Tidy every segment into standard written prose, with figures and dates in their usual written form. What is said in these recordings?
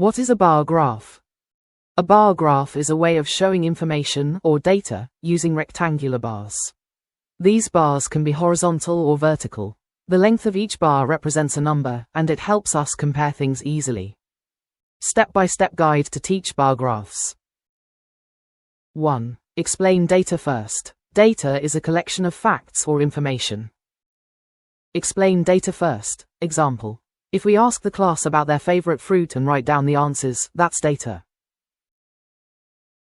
What is a bar graph? A bar graph is a way of showing information or data using rectangular bars. These bars can be horizontal or vertical. The length of each bar represents a number, and it helps us compare things easily. Step-by-step guide to teach bar graphs. 1. Explain data first. Data is a collection of facts or information. Explain data first. Example. If we ask the class about their favorite fruit and write down the answers, that's data.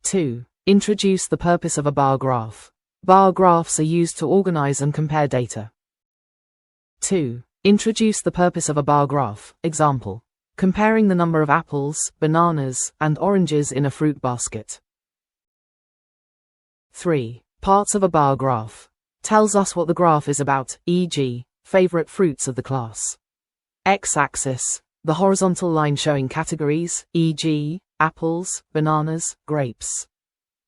2. Introduce the purpose of a bar graph. Bar graphs are used to organize and compare data. 2. Introduce the purpose of a bar graph. Example. Comparing the number of apples, bananas, and oranges in a fruit basket. 3. Parts of a bar graph. Tells us what the graph is about, e.g., favorite fruits of the class. X-axis, the horizontal line showing categories, e.g., apples, bananas, grapes.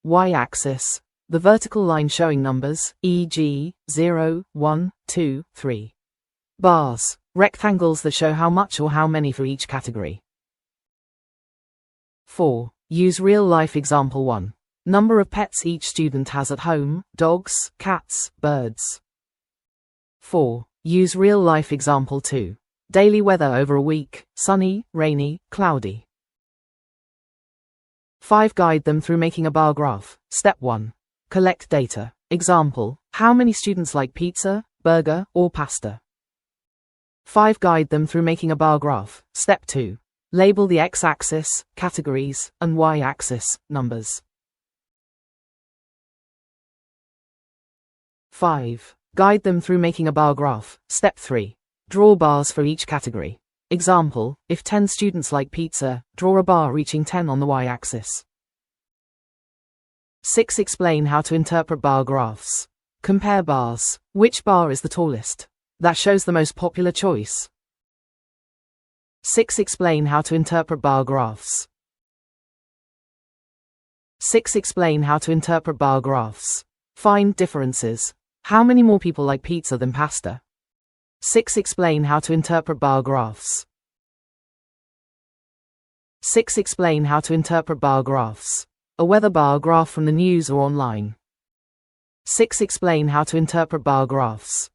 Y-axis, the vertical line showing numbers, e.g., 0, 1, 2, 3. Bars, rectangles that show how much or how many for each category. 4. Use real-life example 1. Number of pets each student has at home, dogs, cats, birds. 4. Use real-life example 2. Daily weather over a week, sunny, rainy, cloudy. 5. Guide them through making a bar graph. Step 1. Collect data. Example, how many students like pizza, burger, or pasta? 5. Guide them through making a bar graph. Step 2. Label the x-axis, categories, and y-axis, numbers. 5. Guide them through making a bar graph. Step 3. Draw bars for each category. Example, if 10 students like pizza, draw a bar reaching 10 on the y-axis. 6. Explain how to interpret bar graphs. Compare bars. Which bar is the tallest? That shows the most popular choice. 6. Explain how to interpret bar graphs. 6. Explain how to interpret bar graphs. Find differences. How many more people like pizza than pasta? 6. Explain how to interpret bar graphs. 6. Explain how to interpret bar graphs. A weather bar graph from the news or online. 6. Explain how to interpret bar graphs.